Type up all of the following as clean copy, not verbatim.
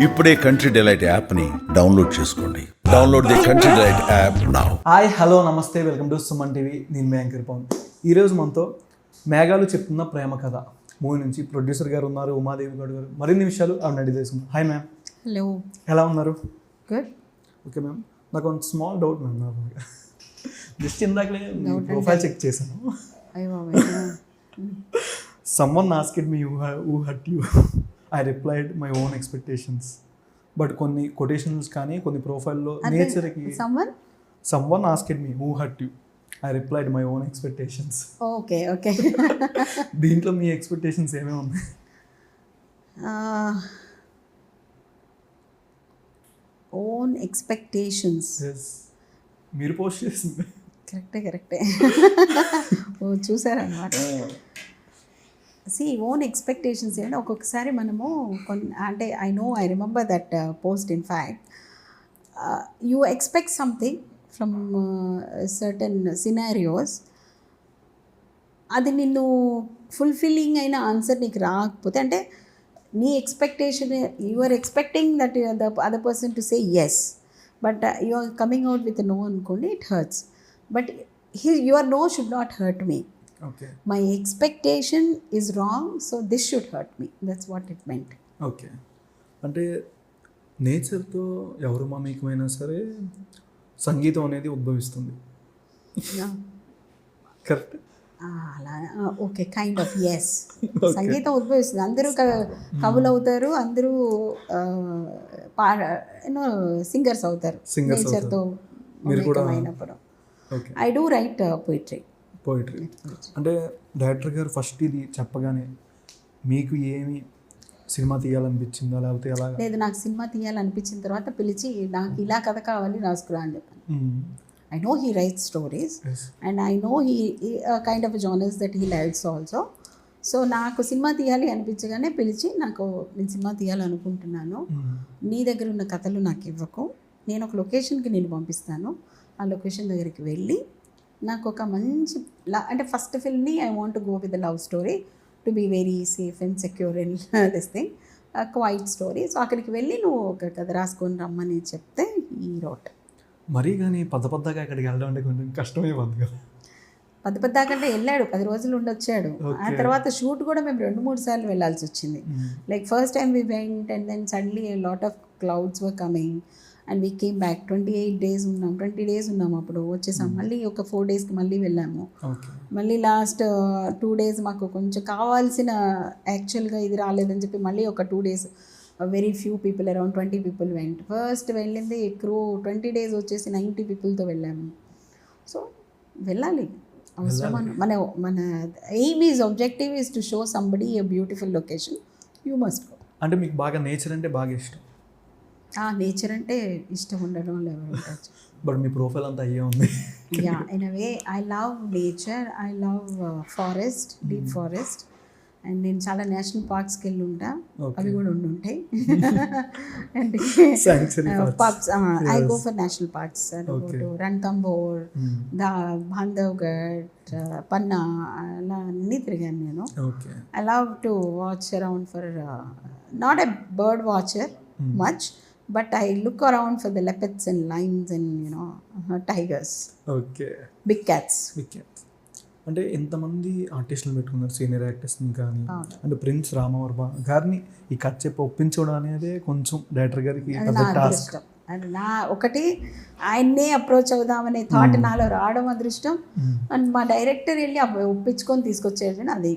ఇప్పుడే country delight యాప్ని download చేసుకోండి. Download the country delight app now. Hi hello నమస్తే, వెల్కమ్ టు సుమన్ టీవీ. నేను మీ యాంకర్ పవన్. ఈరోజు మనతో మేఘాలు చెప్తున్న ప్రేమ కథ మూవీ నుంచి ప్రొడ్యూసర్ గారు ఉన్నారు, ఉమాదేవి గౌడ్ గారు. మరిన్ని విషయాలు ఆవిడ అడిగి తెలుసుకుందాం. Hi ma'am. హలో. ఎలా ఉన్నారు? గుడ్. ఓకే మ్యామ్, నాకు ఒక స్మాల్ డౌట్ మ్యామ్. నాకు జస్ట్ ఇందాకలే ప్రొఫైల్ చెక్ చేశాను. Someone asked me who hurt you. I replied my own expectations. But కొన్ని కొటేషన్స్ కానీ కొన్ని ప్రొఫైల్లో నేచర్కి someone asked me who hurt you. I replied my own expectations. Okay okay. దీంట్లో మీ expectations ఏమేమి ఉన్నాయి? ఓన్ ఎక్స్పెక్టేషన్స్ మీరు పోస్ట్ చేసింది కరెక్టే. ఓ చూసారనమాట. ఓన్ ఎక్స్పెక్టేషన్స్ ఏంటంటే ఒక్కొక్కసారి మనము అంటే I remember that post. In fact you expect something from certain scenarios, అది నిన్ను ఫుల్ఫిల్లింగ్ అయిన ఆన్సర్ నీకు రాకపోతే, అంటే నీ expectation you are expecting that the other person to say yes, but you are coming out with no అనుకోండి, it hurts. But your no should not hurt me. Okay, my expectation is wrong, so this should hurt me. That's what it meant. Okay, అంటే నేచర్తో ఎవరు మమేకమైనా సరే సంగీతం అనేది ఉద్భవిస్తుంది. Correct? అలా okay, kind of yes. సంగీతం ఉద్భవిస్తుంది. అందరూ కవులు అవుతారు, అందరూ సింగర్స్ అవుతారు నేచర్తో అయినప్పుడు. I do right poetry. అంటే డైరెక్టర్ గారు ఫస్ట్ ఇది చెప్పగానే మీకు ఏమి సినిమా తీయాలనిపించిందా, లేకపోతే ఎలా? లేదు, నాకు సినిమా తీయాలనిపించిన తర్వాత పిలిచి నాకు ఇలా కథ కావాలి రాసుకురా అని చెప్పాను. I know he writes stories. Yes. And I know he kind of genres that he likes also. So నాకు సినిమా తీయాలి అనిపించగానే పిలిచి నేను సినిమా తీయాలనుకుంటున్నాను, నీ దగ్గర ఉన్న కథలు నాకు ఇవ్వకు, నేను ఒక లొకేషన్కి నేను పంపిస్తాను, ఆ లొకేషన్ దగ్గరికి వెళ్ళి నాకు ఒక మంచి అంటే ఫస్ట్ ఫిల్మ్ని I want to go with the love story to be very safe and secure in this thing, quiet story. So అక్కడికి వెళ్ళి నువ్వు ఒక కథ రాసుకొని రమ్మని చెప్తే ఈ రోట్. మరీ కానీ పద్దగా అక్కడికి వెళ్ళడం అంటే కొంచెం కష్టమే ఉంది కదా. పద్దకంటే వెళ్ళాడు, 10 రోజులు ఉండొచ్చాడు. ఆ తర్వాత షూట్ కూడా మేము 2-3 సార్లు వెళ్ళాల్సి వచ్చింది. Like first time we went and then suddenly lot of clouds were coming and we came back. 28 days ఉన్నాం, 20 days ఉన్నాము. అప్పుడు వచ్చేసాం. మళ్ళీ ఒక 4 daysకి మళ్ళీ వెళ్ళాము. మళ్ళీ లాస్ట్ 2 days మాకు కొంచెం కావాల్సిన యాక్చువల్గా ఇది రాలేదని చెప్పి మళ్ళీ ఒక 2 days very few people, around 20 people vent. First వెళ్ళింది క్రూ 20 days వచ్చేసి 90 peopleతో వెళ్ళాము. సో వెళ్ళాలి, అవసరం. మన aim is objective is to show somebody a beautiful location, you must go. అంటే మీకు బాగా నేచర్ అంటే బాగా ఇష్టం? నేచర్ అంటే ఇష్టం ఉండడం ఎవరు ఉండొచ్చు. బట్ మీ ప్రొఫైల్ అంతా అయ్యే ఉంది. Yeah, in a way I love nature, I love forest, deep forest. And నేను చాలా నేషనల్ పార్క్స్కి వెళ్ళి ఉంటా, అవి కూడా ఉండుంటాయి. And pubs, I go for national parks, Ranthambore, Bandhavgarh, Panna, అలా అన్నీ తిరిగాను నేను. I love to watch around for, not a bird watcher much, but I look around for the leopards and lions and tigers. Okay. Big cats. అంటే ఎంతమంది ఆర్టిస్టులు పెట్టుకున్నారు, senior యాక్టర్స్ని కానీ. అంటే ప్రిన్స్ రామవర్మ గారిని ఈ కథ చెప్పి ఒప్పించడం అనేది కొంచెం డైరెక్టర్ గారికి టాస్క్. అది నా ఒకటి, ఆయన్నే అప్రోచ్ అవుదామనే థాట్ నాలో రావడం అదృష్టం. అండ్ మా డైరెక్టర్ వెళ్ళి ఒప్పించుకొని తీసుకొచ్చేది, అది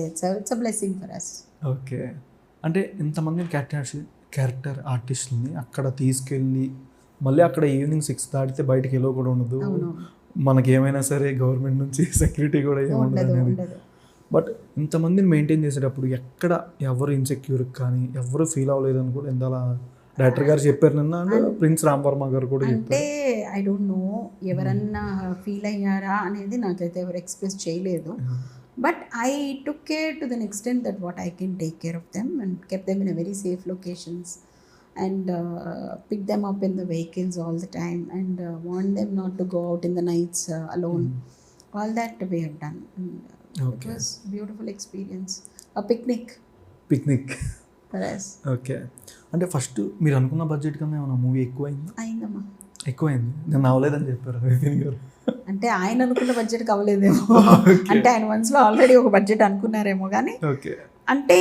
it's a blessing for us. Okay, అంటే ఎంతమంది క్యారెక్టర్ ఆర్టిస్టులని అక్కడ తీసుకెళ్ళి మళ్ళీ అక్కడ ఈవినింగ్ 6 దాటితే బయటకి వెళ్ళో కూడా ఉండదు, మనకి ఏమైనా సరే గవర్నమెంట్ నుంచి సెక్యూరిటీ కూడా ఏముండదు అనేది. బట్ ఇంతమందిని మెయింటైన్ చేసేటప్పుడు ఎక్కడ ఎవరు ఇన్సెక్యూర్ కానీ ఎవరు ఫీల్ అవ్వలేదు అని కూడా ఎందాల డైరెక్టర్ గారు చెప్పారు నిన్న. ప్రిన్స్ రామవర్మ గారు కూడా అంటే ఐ డోంట్ నో ఎవరన్నా ఫీల్ అయ్యారా అనేది నాకైతే ఎవరు ఎక్స్ప్రెస్ చేయలేదు. But I took care to the extent that what I can take care of them and kept them in a very safe locations and picked them up in the vehicles all the time and warned them not to go out in the nights alone. All that we have done. It was beautiful experience. A picnic. Okay. అంటే first మీరు అనుకున్న budget కన్నా ఏమైనా movie ఎక్కువైందా? అయిందమ్మా. ఎక్కువైంది. నేను అవ్వలేదని చెప్పారు విపిన్ గారు. అంటే ఆయన అనుకున్న బడ్జెట్ అవ్వలేదేమో, అంటే ఆయన మనసులో ఆల్రెడీ ఒక బడ్జెట్ అనుకున్నారేమో, కానీ ఓకే. అంటే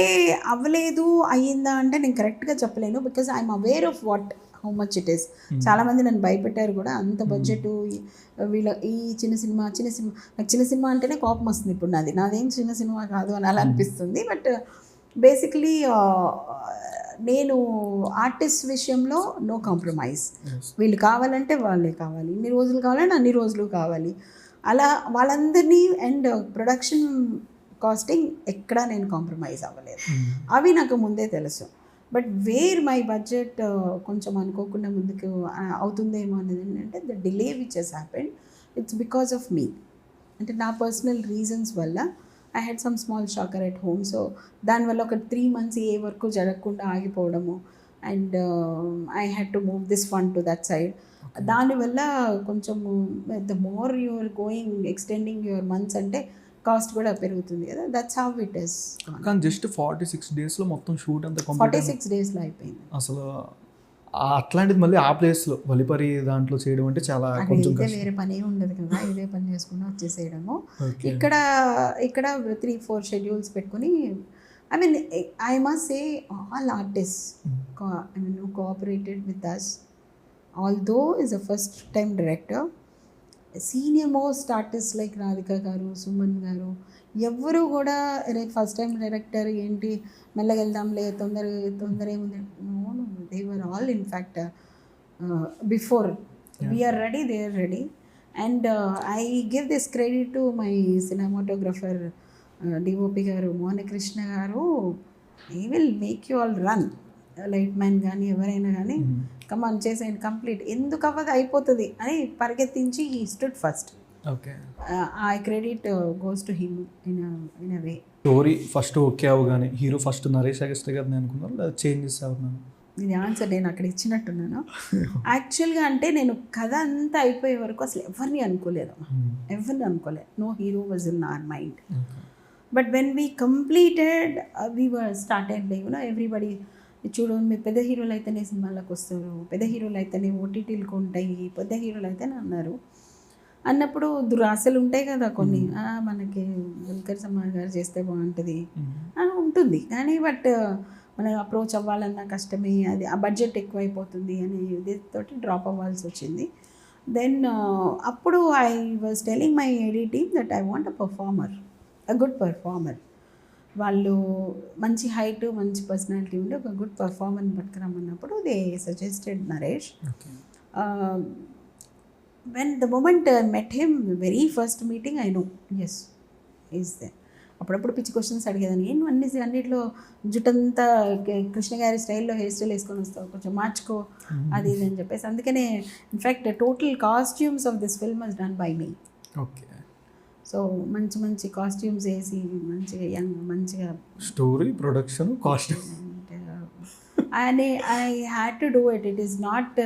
అవ్వలేదు అయ్యిందా అంటే నేను కరెక్ట్గా చెప్పలేను, because I'm aware of what how much it is. చాలామంది నన్ను భయపెట్టారు కూడా, అంత బడ్జెట్ వీళ్ళ ఈ చిన్న సినిమా నాకు చిన్న సినిమా అంటేనే కోపం వస్తుంది ఇప్పుడు. నాదేం చిన్న సినిమా కాదు అని అలా అనిపిస్తుంది. బట్ బేసిక్లీ నేను ఆర్టిస్ట్ విషయంలో నో కాంప్రమైజ్. వీళ్ళు కావాలంటే వాళ్ళే కావాలి, ఇన్ని రోజులు కావాలంటే అన్ని రోజులు కావాలి, అలా వాళ్ళందరినీ. అండ్ ప్రొడక్షన్ కాస్టింగ్ ఎక్కడా నేను కాంప్రమైజ్ అవ్వలేదు, అవి నాకు ముందే తెలుసు. బట్ వేర్ మై బడ్జెట్ కొంచెం అనుకోకుండా ముందుకు అవుతుందేమో అనేది ఏంటంటే the delay which has happened, it's because of me. అంటే నా పర్సనల్ రీజన్స్ వల్ల I had some small shocker at home. So దానివల్ల ఒక 3 months ఏ వర్క్ జరగకుండా ఆగిపోవడము, and I had to move this fund to that side. దానివల్ల కొంచెము the more you're going extending your months అంటే కాస్ట్ కూడా పెరుగుతుంది కదా. That's how it is. కానీ జస్ట్ 46 daysలో మొత్తం షూట్ అంతా 46 daysలో అయిపోయింది. అసలు అట్లాంటిది మళ్ళీ ఆ ప్లేస్లో వలిపరి దాంట్లో చేయడం అంటే చాలా కొంచెం వేరే పని ఉండదు కదా, ఇదే పని చేసుకుని వచ్చేసేయడము. ఇక్కడ 3-4 schedules పెట్టుకుని, I mean I must say all artist cooperated with us. Although is a first time director, senior most artist like Radhika garu, Suman గారు, ఎవ్వరూ కూడా ఫస్ట్ టైం డైరెక్టర్ ఏంటి మెల్లగా వెళ్దాంలే, తొందర ఏముంది, no, they were all in fact before we're ready, they are ready. And I give this credit to my cinematographer DOP garu, Mohanakrishna garu. He will make you all run, light man కానీ ఎవరైనా కానీ, కమాన్ చేసేయండి complete, ఎందుకు అవ్వదు అయిపోతుంది అని పరిగెత్తించి he stood first. Okay. I credit goes to him in a way. Story first okay అవగానే హీరో ఫస్ట్ నరేష్ అగస్త్య గారిని అనుకున్నారు, లేదా చేంజెస్ అవుతున్నాను? ఇది ఆన్సర్ నేను అక్కడ ఇచ్చినట్టున్నాను. యాక్చువల్గా అంటే నేను కథ అంతా అయిపోయే వరకు అసలు ఎవరిని అనుకోలేదు, no hero was in our mind. But when we completed we were started everybody చూడండి, మీరు పెద్ద హీరోలు అయితేనే సినిమాలకు వస్తారు, పెద్ద హీరోలు అయితేనే ఓటీటీలకు ఉంటాయి, పెద్ద హీరోలు అయితేనే అన్నారు. అన్నప్పుడు దురాశలు ఉంటాయి కదా కొన్ని, మనకి దుల్కర్ సల్మాన్ గారు చేస్తే బాగుంటుంది అని ఉంటుంది, కానీ బట్ మనం అప్రోచ్ అవ్వాలన్నా కష్టమే, అది ఆ బడ్జెట్ ఎక్కువైపోతుంది అనే తోటి డ్రాప్ అవ్వాల్సి వచ్చింది. దెన్ అప్పుడు I was telling my AD team that I want a good performer. వాళ్ళు మంచి హైట్, మంచి పర్సనాలిటీ ఉండి ఒక గుడ్ పర్ఫార్మర్ పట్టుకురమ్మన్నప్పుడు they suggested Naresh. When the moment I met him, very first meeting, I know yes is they. అప్పుడప్పుడు పిచ్చి questions అడిగేదాన్ని, నేను అన్నిట్లో జుట్టంతా కృష్ణ గారి స్టైల్లో హెయిర్ స్టైల్ వేసుకొని వస్తావు, కొంచెం మార్చుకో అది ఇది అని చెప్పేసి. అందుకనే in fact total costumes of this film was done by me. Okay. So మంచి కాస్ట్యూమ్స్ వేసి మంచిగా స్టోరీ, ప్రొడక్షన్, కాస్ట్యూమ్ అని I had to do it. It is not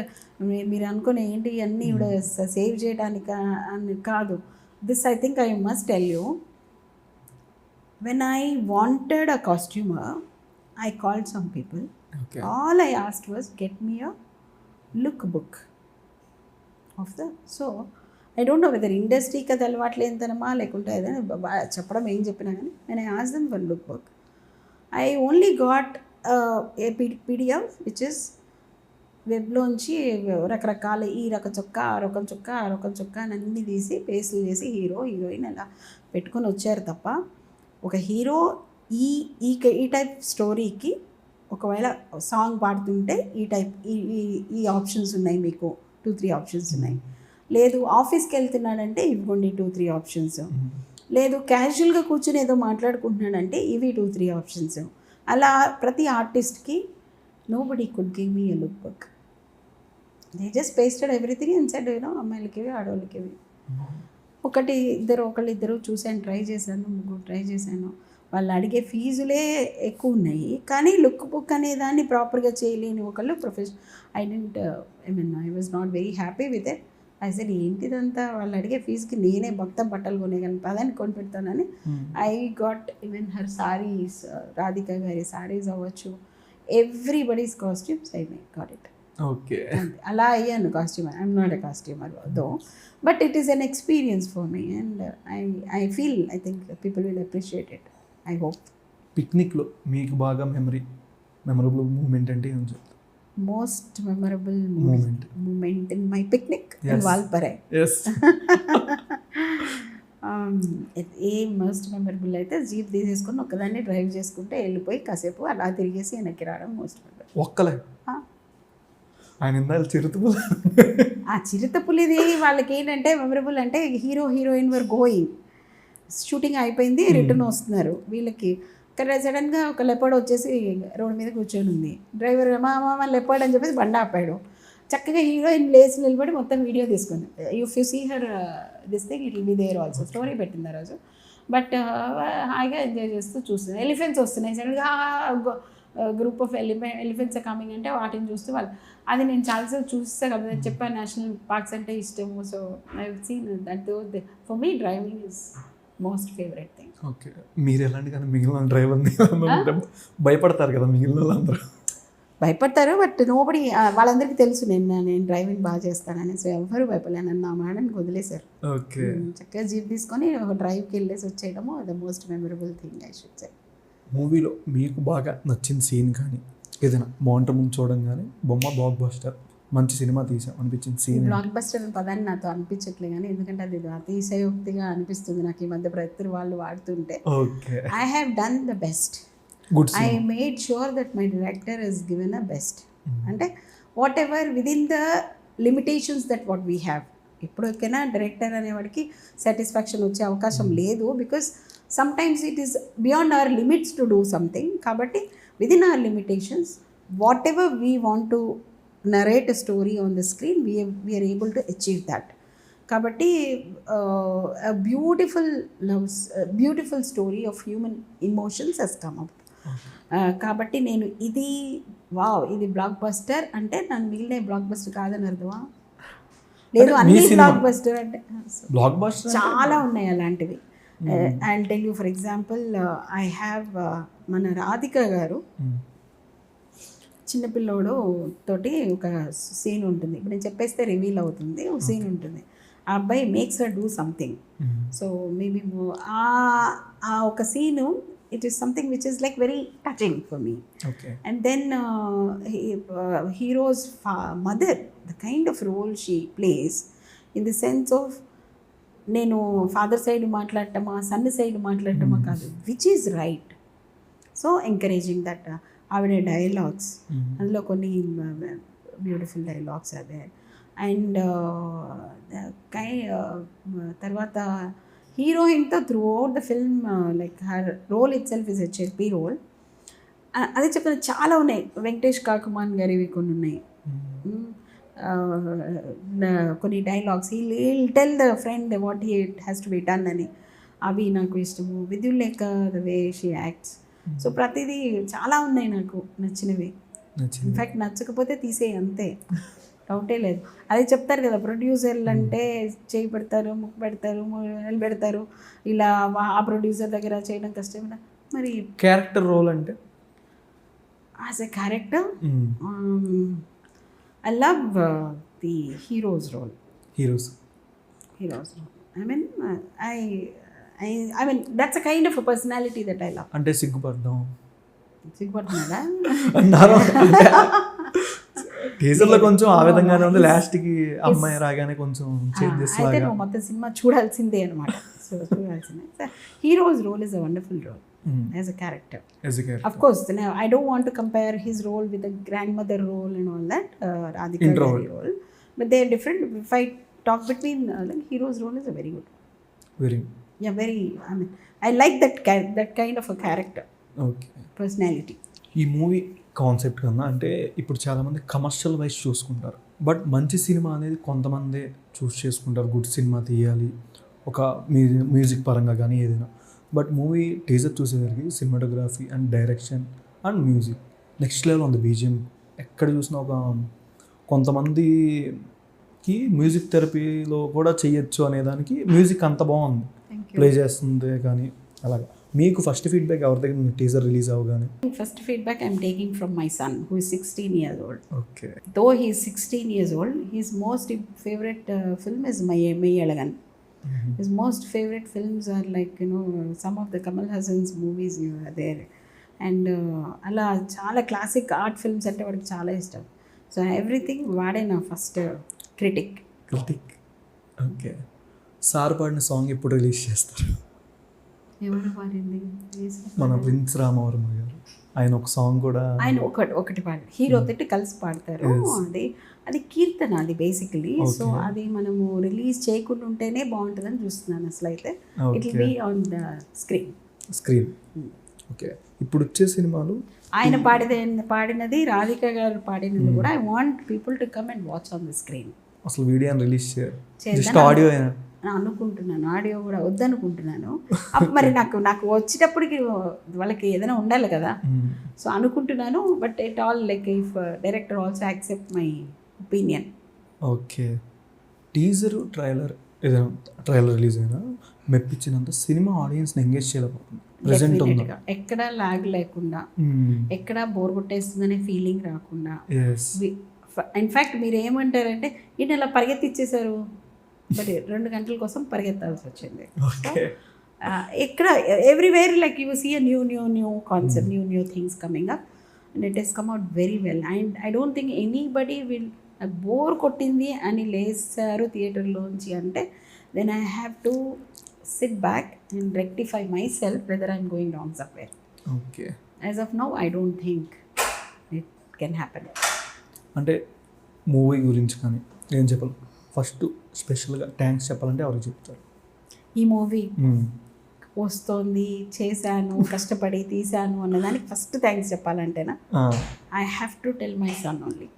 మీరు అనుకునే ఏంటి అన్నీ ఇప్పుడు సేవ్ చేయడానికి అని కాదు. This I think I must tell you, when I wanted a costumer I called some people. All I asked was get me a look book of the. So I don't know whether ఇండస్ట్రీకి అది అలవాట్లేదనమా లేకుంటే ఏదైనా చెప్పడం ఏం చెప్పినా కానీ, నేను I asked them for look book. I only got a PDF which is వెబ్లోంచి రకరకాల ఈ రకం చొక్కా, ఆ రకం చొక్కా అని అన్నీ తీసి పేస్ట్లు చేసి హీరో హీరోయిన్ అలా పెట్టుకొని వచ్చారు తప్ప, ఒక హీరో ఈ టైప్ స్టోరీకి ఒకవేళ సాంగ్ పాడుతుంటే ఈ ఆప్షన్స్ ఉన్నాయి, మీకు 2-3 ఆప్షన్స్ ఉన్నాయి. లేదు ఆఫీస్కి వెళ్తున్నాడంటే ఇవ్వండి 2-3 ఆప్షన్స్. లేదు క్యాజువల్గా కూర్చొని ఏదో మాట్లాడుకుంటున్నాడంటే ఇవి 2-3 ఆప్షన్స్. అలా ప్రతి ఆర్టిస్ట్కి nobody could give me a look book. They just pasted everything and said అమ్మాయిలకి ఇవి, ఆడవాళ్ళకి ఇవి. ఒకళ్ళిద్దరు చూశాను, ముగ్గురు ట్రై చేశాను. వాళ్ళు అడిగే ఫీజులే ఎక్కువ ఉన్నాయి, కానీ లుక్ బుక్ అనే దాన్ని ప్రాపర్గా చేయలేని ఒకళ్ళు I was not very happy with it. అసలు ఏంటిదంతా, వాళ్ళు అడిగే ఫీజుకి నేనే మొత్తం బట్టలు కొనేగాను, పదాన్ని కొని పెడతానని. I got even her saris, Radhika గారి సారీస్ అవ్వచ్చు, everybody's costumes I got it. Okay. అలా అయ్యాను costumer. I'm not a costumer though, but it is an experience for me and I feel I think people will appreciate it. I hope. పిక్నిక్లో మీకు బాగా memorable moment అంటే ఏం చెప్తారు? Most memorable moment in my picnic in Valparai. Yes. ఏ most memorable అయితే jeep తీసేసుకొని ఒక్కదాన్ని డ్రైవ్ చేసుకుంటే వెళ్ళిపోయి కాసేపు అలా తిరిగేసి వెనక్కి రావడం మోస్ట్ మెమరబుల్. ఒక్కలే ఆయన ఇందాక చిరుతపులి. ఆ చిరుతపులిది వాళ్ళకి ఏంటంటే మెమరబుల్ అంటే hero heroine were going, shooting అయిపోయింది, రిటర్న్ వస్తున్నారు. వీళ్ళకి ఇక్కడ సడన్గా ఒక లెపర్డ్ వచ్చేసి రోడ్డు మీద కూర్చొని ఉంది. డ్రైవర్ మా లెపర్డ్ అని చెప్పేసి బండి ఆపాడు. చక్కగా హీరోయిన్ లేచి నిలబడి మొత్తం వీడియో తీసుకుంది. If you see her this thing it will be there also. Story పెట్టింది ఆ రోజు. బట్ హాయిగా ఎంజాయ్ చేస్తూ చూస్తుంది. ఎలిఫెంట్స్ వస్తున్నాయి సడన్గా, గ్రూప్ ఆఫ్ ఎలిఫెంట్స్ కమింగ్ అంటే వాటిని చూస్తూ వాళ్ళు, అది నేను చాలాసార్లు చూస్తే కదా చెప్పాను, నేషనల్ పార్క్స్ అంటే ఇష్టము. So I seen that for me driving is most favourite thing. Okay. మీరు ఎలాంటి కానీ మిగిలిన డ్రైవర్ని భయపడతారు కదా మిగిలిన వాళ్ళందరూ? భయపడతారు, బట్ నోబడి, వాళ్ళందరికీ తెలుసు నేను డ్రైవింగ్ బాగా చేస్తానని. సో ఎవరు భయపడలేను. నా మేడంకి వదిలేశారు. ఓకే. చక్కగా జీప్ తీసుకొని ఒక డ్రైవ్కి వెళ్ళేసి వచ్చేయడము the most memorable thing I should say. మూవీలో మీకు బాగా నచ్చిన సీన్ కానీ ఏదైనా మానిటర్ ముందు చూడడం కానీ, బొమ్మ బ్లాక్ బస్టర్ మంచి సినిమా తీసాం అనిపించిన సీన్? బ్లాక్ బస్టర్ పదాన్ని నాతో అనిపించట్లేదు కానీ, ఎందుకంటే అది అతిశయోక్తిగా అనిపిస్తుంది నాకు ఈ మధ్య ప్రతి వాళ్ళు వాడుతుంటే. Okay. I have done the best. I made sure that my director is given a best. అంటే whatever within the limitations that what we have. ఎప్పటికైనా డైరెక్టర్ అనేవాడికి సాటిస్ఫాక్షన్ వచ్చే అవకాశం లేదు, because sometimes it is beyond our limits to do something. కాబట్టి within our limitations whatever we want to narrate a story on the screen we're able to achieve that. కాబట్టి beautiful story of human emotions he's come up. కాబట్టి నేను ఇది block buster అంటే నన్ను మిగిలిన block buster కాదని అర్థమా? లేదు, అన్ని బ్లాక్ బస్టర్ అంటే బ్లాక్ బస్టర్ చాలా ఉన్నాయి అలాంటివి. I will tell you for example, I have మన రాధిక గారు చిన్నపిల్లోడు తోటి ఒక సీన్ ఉంటుంది. ఇప్పుడు నేను చెప్పేస్తే రివీల్ అవుతుంది. ఒక సీన్ ఉంటుంది, ఆ అబ్బాయి makes her do something. So maybe ఆ ఒక scene it is something which is like very touching for me. Okay. And then hero's mother, the kind of role she plays in the sense of నేను father side మాట్లాడటమా son side మాట్లాడటమా కాదు, which is right. So encouraging that. ఆవిడ dialogues, అందులో కొన్ని beautiful dialogues అదే. And తర్వాత హీరోయిన్తో throughout the film, like her role itself is a chirpy role. అదే చెప్తాను, చాలా ఉన్నాయి. వెంకటేష్ కాకుమాన్ గారివి కొన్ని ఉన్నాయి. కొన్ని dialogues heal tell the friend what he has to be done అని, అవి నాకు ఇష్టము. Vidyulekha the way she acts. So ప్రతిదీ చాలా ఉన్నాయి నాకు నచ్చినవి. ఇన్ఫ్యాక్ట్ నచ్చకపోతే తీసేయి అంతే, డౌటే లేదు. అదే చెప్తారు కదా ప్రొడ్యూసర్లు అంటే చేయి పెడతారు, ముక్కు పెడతారు, నిలబెడతారు. ఇలా ఆ ప్రొడ్యూసర్ దగ్గర చేయడం కష్టమేనా? మరి క్యారెక్టర్ రోల్ అంటే as a character I love the heroes role. Heroes role I mean that's a kind of a personality that I love. అంటే సిగ్గుపడుతున్నాడా? టీజర్లో కొంచెం ఆ విధంగానే ఉంది. లాస్ట్కి అమ్మాయి రాగానే కొంచెం చేంజెస్ అయితే నువ్వు మొత్తం సినిమా చూడాల్సిందే అనమాట. సో చూడాల్సిందే. Heroes role is a wonderful role as a character. Of course, I don't want to compare his role with the grandmother role and all that, Radhika role, but they are different. If I talk between hero's role is a very good. Very. I mean, I like that kind of a character. Okay. Personality. ఈ movie concept కన్నా అంటే ఇప్పుడు చాలామంది commercial wise చూసుకుంటారు, but మంచి cinema అనేది కొంతమంది చూస్ చేసుకుంటారు. గుడ్ సినిమా తీయాలి ఒక మ్యూజిక్ పరంగా కానీ ఏదైనా. బట్ మూవీ టీజర్ చూసేసరికి cinematography and direction and music next level ఉంది. బీజిఎం ఎక్కడ చూసినా ఒక కొంతమందికి మ్యూజిక్ థెరపీలో కూడా చేయొచ్చు అనేదానికి మ్యూజిక్ అంత బాగుంది, ప్లే చేస్తుంది. కానీ అలాగా మీకు ఫస్ట్ ఫీడ్బ్యాక్ ఎవరి దగ్గర టీజర్ రిలీజ్ అవగానే? First feedback I'm taking from my son, who is 16 years old. Okay. Though he is 16 years old, his most favorite film is Mayalagan. His most favorite films are like, some of the Kamal Hassan's movies are there. And అలా చాలా classic art films అంటే వాడికి చాలా ఇష్టం. So everything వాడే నా first critic. Okay. Sir పాడిన song ఎప్పుడు రిలీజ్ చేస్తారు? ఎవరు పాడింది? మన ప్రిన్స్ రామవర్మ గారు, ఆయన ఒక సాంగ్ కూడా ఆయన ఒకటి పాడారు, హీరో తోటి కలిసి పాడతారు. అది కీర్తన, అది బేసికలీ. సో అది మనము రిలీజ్ చేయకుండా ఉంటేనే బాగుంటుందని చూస్తున్నాను అసలు. అయితే it will be on the screen. Okay. ఇప్పుడు వచ్చే సినిమాలు ఆయన పాడినది, రాధిక గారు పాడినది కూడా I want people to come and watch on the screen. అసలు వీడియో రిలీజ్ జస్ట్ ఆడియో అనుకుంటున్నాను, ఆడియో కూడా వద్దనుకుంటున్నాను. మరి నాకు వచ్చేటప్పటికి వాళ్ళకి ఏదైనా ఉండాలి కదా. సో అనుకుంటున్నాను, but it all like if director also accept my opinion. Okay. Teaser ఏదైనా ట్రైలర్ రిలీజ్ అయినా మెప్పించినంత సినిమా ఆడియన్స్ని ఎంగేజ్ చేయలేకపోతుంది ప్రెజెంట్ ఉందా? ఎక్కడ లాగ్ లేకుండా, ఎక్కడ బోర్ కొట్టేస్తుందనే ఫీలింగ్ రాకుండా. ఇన్ఫ్యాక్ట్ మీరు ఏమంటారంటే ఈయన ఇలా పరిగెత్తిచ్చేసారు, బట్ 2 గంటల కోసం పరిగెత్తాల్సి వచ్చింది. ఎక్కడ everywhere like you see a new concept, new things coming up, and it has come out very well. And I don't think anybody will bore కొట్టింది అని లేస్తారు థియేటర్లోంచి అంటే, then I have to sit back and rectify myself whether I'm going wrong somewhere. Okay. As of now, I don't think it can happen. అంటే movie గురించి కానీ ఏం చెప్పాలి? ఫస్ట్ స్పెషల్గా థ్యాంక్స్ చెప్పాలంటే ఎవరికి చెప్తారు? ఈ మూవీ వస్తోంది, చేశాను, కష్టపడి తీశాను అన్నదానికి ఫస్ట్ థ్యాంక్స్ చెప్పాలంటేనా, I have to tell my son only.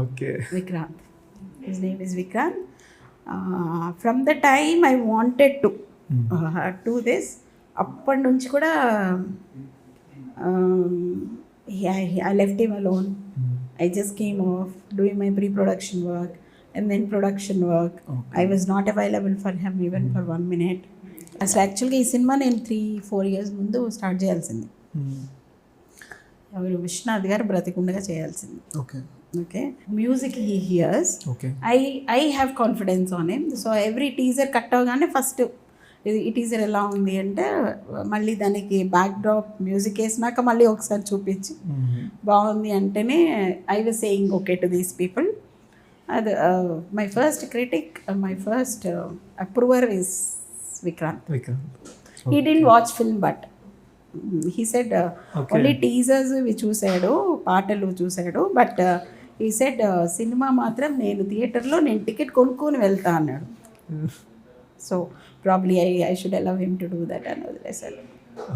Okay. Vikrant, his name is Vikrant. From the time I wanted to do this, అప్పటి నుంచి కూడా I left him alone. I just came off doing my pre-production work and then production work. I was not available for him even for 1 minute. అసలు యాక్చువల్గా ఈ cinema నేను 3-4 years ముందు start చేయాల్సింది. ఎవరు విశ్వనాథ్ గారు బ్రతికుండగా చేయాల్సింది. Okay. Music he here's. I have confidence on him. So every teaser cut అవగానే ఫస్ట్ ఈ టీజర్ ఎలా ఉంది అంటే మళ్ళీ దానికి బ్యాక్ డ్రాప్ మ్యూజిక్ వేసినాక మళ్ళీ ఒకసారి చూపించి బాగుంది అంటేనే I was saying okay to these people. అది my first critic, my first approver is Vikrant. He didn't watch film but he said only teasers చూశాడు, పాటలు చూశాడు, బట్ హీ సెడ్ సినిమా మాత్రం నేను థియేటర్లో నేను టికెట్ కొనుక్కొని వెళ్తా అన్నాడు. So probably I should allow him to do that అని వదిలేశారు.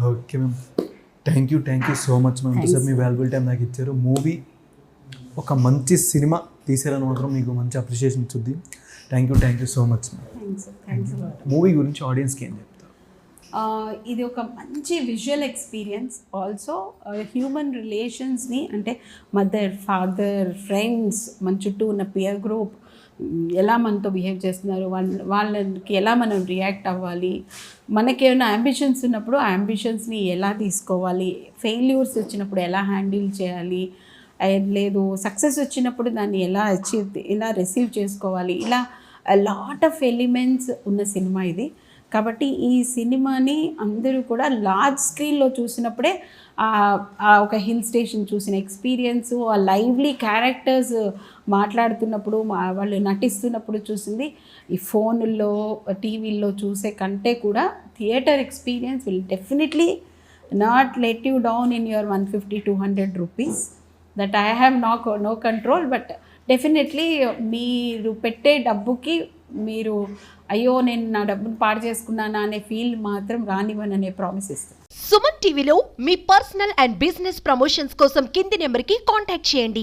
Okay ma'am, thank you so much ma'am. Sir me valuable time నాకు ఇచ్చారు. మూవీ ఒక మంచి సినిమా తీసారని మాత్రం మీకు మంచి అప్రిషియేషన్ ఇచ్చుద్ది. Thank you so much ma'am. Thanks. Movie గురించి ఆడియన్స్కి ఏం చెప్తారు? ఇది ఒక మంచి విజువల్ ఎక్స్పీరియన్స్, ఆల్సో హ్యూమన్ రిలేషన్స్ని, అంటే మదర్, ఫాదర్, ఫ్రెండ్స్, మన చుట్టూ ఉన్న పియర్ గ్రూప్ ఎలా మనతో బిహేవ్ చేస్తున్నారు, వాళ్ళకి ఎలా మనం రియాక్ట్ అవ్వాలి, మనకేమైనా అంబిషన్స్ ఉన్నప్పుడు ఆ అంబిషన్స్ని ఎలా తీసుకోవాలి, ఫెయిల్యూర్స్ వచ్చినప్పుడు ఎలా హ్యాండిల్ చేయాలి, లేదు సక్సెస్ వచ్చినప్పుడు దాన్ని ఎలా రిసీవ్ చేసుకోవాలి, ఇలా లాట్ ఆఫ్ ఎలిమెంట్స్ ఉన్న సినిమా ఇది. కాబట్టి ఈ సినిమాని అందరూ కూడా లార్జ్ స్క్రీన్లో చూసినప్పుడే ఒక హిల్ స్టేషన్ చూసిన ఎక్స్పీరియన్స్, ఆ లైవ్లీ క్యారెక్టర్స్ మాట్లాడుతున్నప్పుడు వాళ్ళు నటిస్తున్నప్పుడు చూసింది ఈ ఫోన్లో టీవీల్లో చూసే కంటే కూడా theatre experience will definitely not let you down in your 150-200 rupees. That I have no control, but definitely మీరు పెట్టే డబ్బుకి మీరు అయ్యో నేను నా డబ్బును పాడు చేసుకున్నానా అనే ఫీల్ మాత్రం రానివ్వననే ప్రామిస్ ఇస్తాను. సుమన్ టీవీలో మీ పర్సనల్ అండ్ బిజినెస్ ప్రమోషన్స్ కోసం కింది నెంబర్కి కాంటాక్ట్ చేయండి.